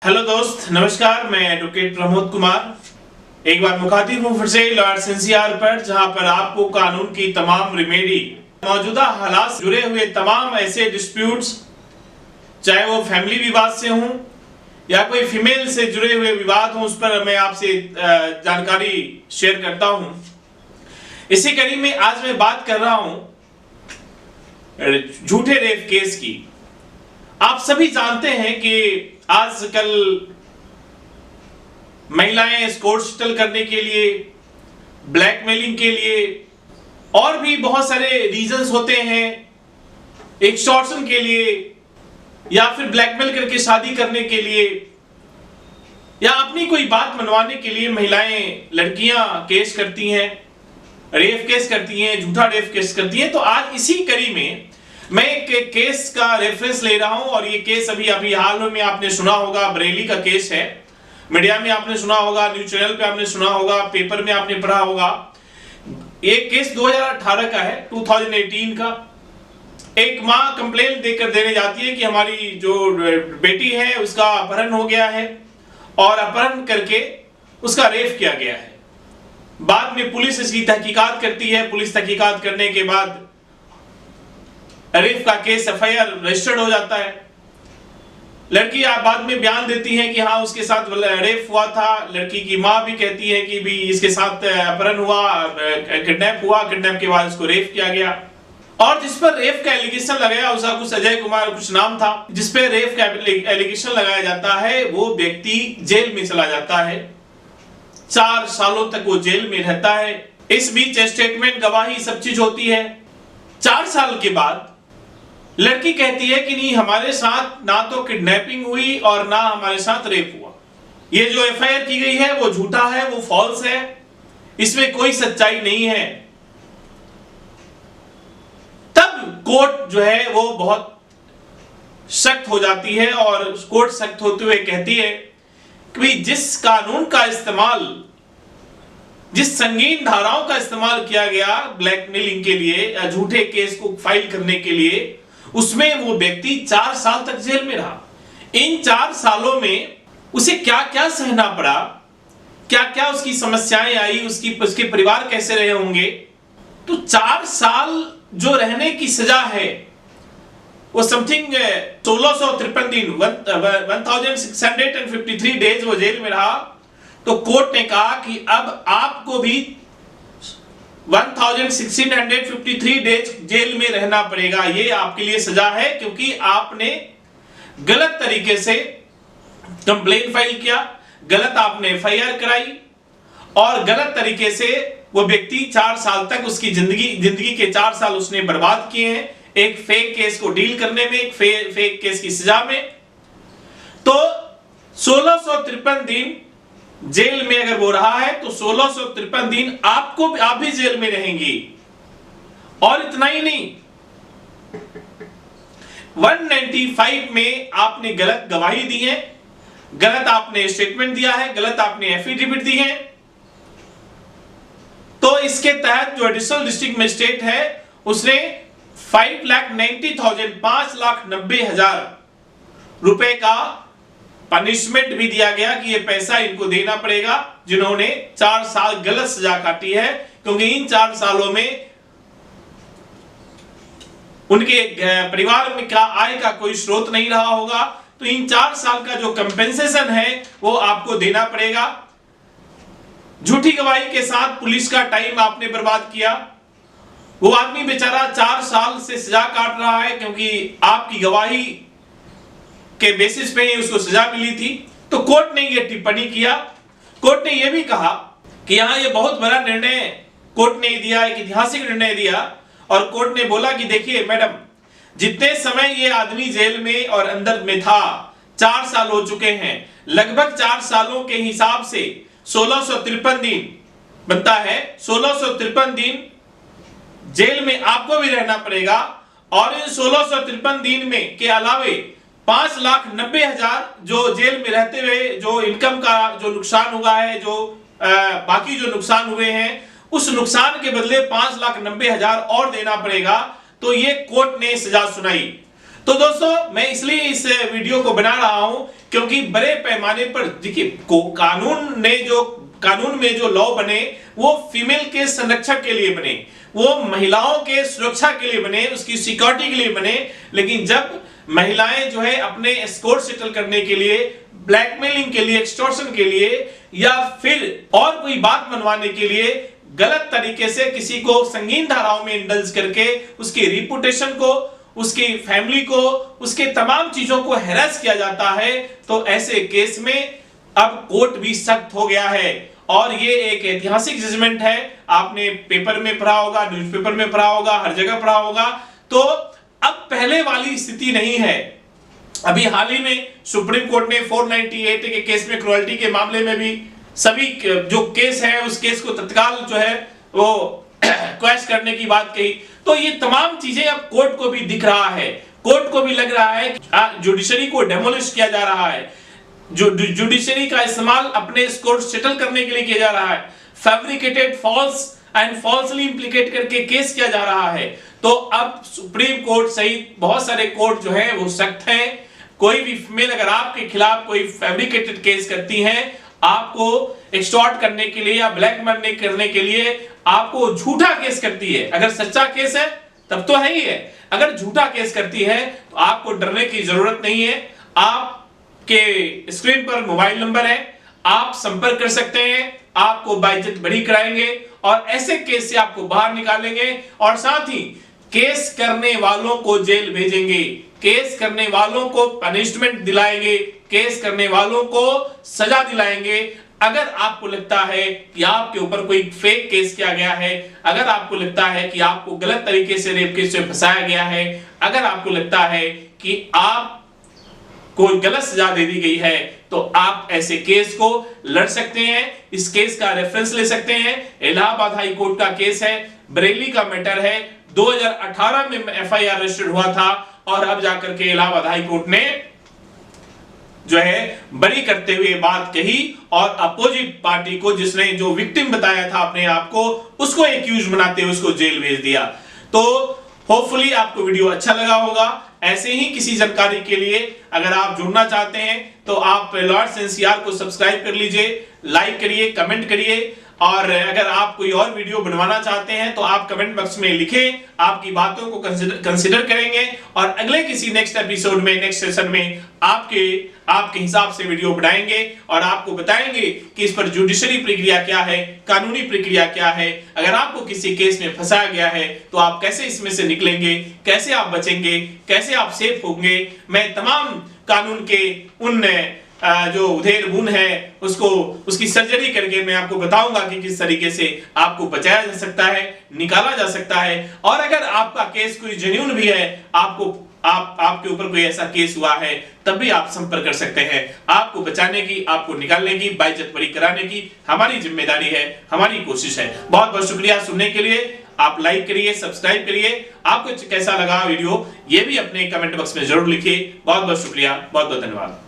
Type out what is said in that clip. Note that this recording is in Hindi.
हेलो दोस्त, नमस्कार। मैं एडवोकेट प्रमोद कुमार एक बार मुखातिब हूं फिर से लॉर्ड्स एनसीआर पर, जहां पर आपको कानून की तमाम रेमेडी, मौजूदा हालात से जुड़े हुए तमाम ऐसे डिस्प्यूट्स, चाहे वो फैमिली विवाद से हों या कोई फीमेल से जुड़े हुए विवाद हों, उस पर मैं आपसे जानकारी शेयर करता हूं। इसी कड़ी में आज मैं बात कर रहा हूं झूठे रेप केस की। आप सभी जानते हैं कि आजकल महिलाएं स्कोर सेटल करने के लिए, ब्लैकमेलिंग के लिए और भी बहुत सारे रीजंस होते हैं, एक्सटॉर्शन के लिए या फिर ब्लैकमेल करके शादी करने के लिए या अपनी कोई बात मनवाने के लिए महिलाएं, लड़कियां केस करती हैं, रेप केस करती हैं, झूठा रेप केस करती हैं। तो आज इसी कड़ी में मैं एक केस का रेफरेंस ले रहा हूं और ये केस अभी हाल में आपने सुना होगा, बरेली का केस है। मीडिया में आपने सुना होगा, न्यूज चैनल पे आपने सुना होगा, पेपर में आपने पढ़ा होगा। ये केस 2018 का है, 2018 का। एक मां कंप्लेंट देने जाती है कि हमारी जो बेटी है उसका अपहरण हो गया है और अपहरण करके उसका रेप किया गया है। बाद में पुलिस इसकी तहकीकात करती है। पुलिस तहकीकात करने के बाद रेप का केस एफआईआर रजिस्टर्ड हो जाता है। लड़की बाद में बयान देती है कि हाँ उसके साथ रेप हुआ था। लड़की की माँ भी कहती है कि भी इसके साथ अपहरण हुआ, किडनैप हुआ, किडनैप के बाद इसको रेप किया गया। और जिस पर रेप का एलिगेशन लगाया उसका कुछ अजय कुमार कुछ नाम था, जिस पे रेप का एलिगेशन लगाया जाता है, वो व्यक्ति जेल में चला जाता है। 4 सालों तक वो जेल में रहता है। इस बीच स्टेटमेंट, गवाही, सब चीज होती है। 4 साल के बाद लड़की कहती है कि नहीं, हमारे साथ ना तो किडनैपिंग हुई और ना हमारे साथ रेप हुआ। ये जो एफआईआर की गई है वो झूठा है, वो फॉल्स है, इसमें कोई सच्चाई नहीं है। तब कोर्ट जो है वो बहुत सख्त हो जाती है और कोर्ट सख्त होते हुए कहती है कि जिस कानून का इस्तेमाल, जिस संगीन धाराओं का इस्तेमाल किया गया ब्लैकमेलिंग के लिए या झूठे केस को फाइल करने के लिए, उसमें वो व्यक्ति 4 साल तक जेल में रहा। इन 4 सालों में उसे क्या क्या सहना पड़ा, क्या क्या उसकी समस्याएं आई, उसके परिवार कैसे रहे होंगे। तो 4 साल जो रहने की सजा है वो समथिंग 1653 दिन, 1653 डेज वो जेल में रहा। तो कोर्ट ने कहा कि अब आपको भी 1653 डेज जेल में रहना पड़ेगा। ये आपके लिए सजा है क्योंकि आपने गलत तरीके से कंप्लेंट फाइल किया, गलत आपने एफआईआर कराई और गलत तरीके से वो व्यक्ति 4 साल तक उसकी जिंदगी के 4 साल उसने बर्बाद किए हैं एक फेक केस को डील करने में, एक फेक केस की सजा में। तो 1653 दिन जेल में अगर वो रहा है तो 1653 दिन आप भी जेल में रहेंगी। और इतना ही नहीं, 195 में आपने गलत गवाही दी है, गलत आपने स्टेटमेंट दिया है, गलत आपने एफिडेविट दी है। तो इसके तहत जो एडिशनल डिस्ट्रिक्ट मजिस्ट्रेट है उसने 5,90,000 रुपए का पनिशमेंट भी दिया गया कि ये पैसा इनको देना पड़ेगा जिन्होंने 4 साल गलत सजा काटी है, क्योंकि इन 4 सालों में उनके परिवार में का आय का कोई स्रोत नहीं रहा होगा। तो इन 4 साल का जो कंपेंसेशन है वो आपको देना पड़ेगा। झूठी गवाही के साथ पुलिस का टाइम आपने बर्बाद किया। वो आदमी बेचारा 4 साल से सजा काट रहा है क्योंकि आपकी गवाही के बेसिस पे ही उसको सजा मिली थी। तो कोर्ट ने ये टिप्पणी किया। कोर्ट ने यह भी कहा कि यहां ये बहुत बड़ा निर्णय कोर्ट ने दिया, एक ऐतिहासिक निर्णय दिया। और कोर्ट ने बोला कि देखिए मैडम, जितने समय ये आदमी जेल में और अंदर में था, 4 साल हो चुके हैं, लगभग 4 सालों के हिसाब से 1653 दिन बनता है। 1653 दिन जेल में आपको भी रहना पड़ेगा। और इन 1653 दिन में के अलावे 5,90,000 जो जेल में रहते हुए जो इनकम का जो नुकसान हुआ है, जो बाकी जो नुकसान हुए हैं, उस नुकसान के बदले 5,90,000 और देना पड़ेगा। तो ये कोर्ट ने सजा सुनाई। तो दोस्तों, मैं इसलिए इस वीडियो को बना रहा हूं क्योंकि बड़े पैमाने पर देखिए कानून में जो लॉ बने वो फीमेल के संरक्षण के लिए बने, वो महिलाओं के सुरक्षा के लिए बने, उसकी सिक्योरिटी के लिए बने। लेकिन जब महिलाएं जो है अपने स्कोर सेटल करने के लिए, ब्लैकमेलिंग के लिए, एक्सटॉर्शन के लिए या फिर और कोई बात मनवाने के लिए गलत तरीके से किसी को संगीन धाराओं में इंडल्ज करके उसकी रिपुटेशन को, उसकी फैमिली को, उसके तमाम चीजों को हैरेस किया जाता है, तो ऐसे केस में अब कोर्ट भी सख्त हो गया है। और ये एक ऐतिहासिक जजमेंट है, आपने पेपर में पढ़ा होगा, न्यूज़पेपर में पढ़ा होगा, हर जगह पढ़ा होगा। तो अब पहले वाली स्थिति नहीं है। अभी हाल ही में सुप्रीम कोर्ट ने 498 के केस में, क्रुएल्टी के मामले में भी सभी जो केस है उस केस को तत्काल जो है वो क्वैश करने की बात कही। तो ये तमाम चीजें अब कोर्ट को भी दिख रहा है, कोर्ट को भी लग रहा है जुडिशरी को डेमोलिश किया जा रहा है, जो जुडिशरी का इस्तेमाल अपने स्कोर सेटल करने के लिए किया जा रहा है, फैब्रिकेटेड, फॉल्स एंड फॉल्सली इंप्लीकेट करके केस किया जा रहा है। तो अब सुप्रीम कोर्ट सहित बहुत सारे कोर्ट जो है वो सख्त हैं। कोई भी फीमेल अगर आपके खिलाफ कोई फैब्रिकेटेड केस करती है, आपको एक्सटॉर्ट करने के लिए या ब्लैकमेल करने के लिए आपको झूठा केस करती है, अगर सच्चा केस है तब तो है ही है, अगर झूठा केस करती है तो आपको डरने की जरूरत नहीं है। आपके स्क्रीन पर मोबाइल नंबर है, आप संपर्क कर सकते हैं, आपको बाइज्जत बरी कराएंगे और ऐसे केस से आपको बाहर निकालेंगे और साथ ही केस करने वालों को जेल भेजेंगे, केस करने वालों को पनिशमेंट दिलाएंगे, केस करने वालों को सजा दिलाएंगे। अगर आपको लगता है कि आपके ऊपर कोई फेक केस किया गया है, अगर आपको लगता है कि आपको गलत तरीके से रेप केस में फंसाया गया है, अगर आपको लगता है कि आप को गलत सजा दे दी गई है, तो आप ऐसे केस को लड़ सकते हैं। इस केस का रेफरेंस ले सकते हैं, इलाहाबाद हाई कोर्ट का केस है, बरेली का मैटर है, 2018 में एफआईआर रजिस्टर्ड हुआ था और अब जाकर के इलाहाबाद हाई कोर्ट ने जो है बरी करते हुए बात कही और अपोजिट पार्टी को, जिसने जो विक्टिम बताया था अपने आप को, उसको एक्यूज बनाते हुए उसको जेल भेज दिया। तो होपफुली आपको वीडियो अच्छा लगा होगा। ऐसे ही किसी जानकारी के लिए अगर आप जुड़ना चाहते हैं तो आप लॉर्ड्स एनसीआर को सब्सक्राइब कर लीजिए, लाइक करिए, कमेंट करिए और अगर आप कोई और वीडियो बनवाना चाहते हैं तो आप कमेंट बॉक्स में लिखें, आपकी बातों को कंसिडर करेंगे और अगले किसी नेक्स्ट एपिसोड में, नेक्स्ट सेशन में आपके हिसाब से वीडियो बनाएंगे और आपको बताएंगे कि इस पर जुडिशरी प्रक्रिया क्या है, कानूनी प्रक्रिया क्या है। अगर आपको किसी केस में फंसाया गया है तो आप कैसे इसमें से निकलेंगे, कैसे आप बचेंगे, कैसे आप सेफ होंगे। मैं तमाम कानून के उन जो उधेड़ बुन है उसकी सर्जरी करके मैं आपको बताऊंगा कि किस तरीके से आपको बचाया जा सकता है, निकाला जा सकता है। और अगर आपका केस कोई जेन्युइन भी है, आपके ऊपर कोई ऐसा केस हुआ है, तब भी आप संपर्क कर सकते हैं। आपको बचाने की, आपको निकालने की, बाइज्जत बरी कराने की हमारी जिम्मेदारी है, हमारी कोशिश है। बहुत बहुत शुक्रिया सुनने के लिए। आप लाइक करिए, सब्सक्राइब करिए। आपको कैसा लगा वीडियो ये भी अपने कमेंट बॉक्स में जरूर लिखिए। बहुत बहुत शुक्रिया, बहुत बहुत धन्यवाद।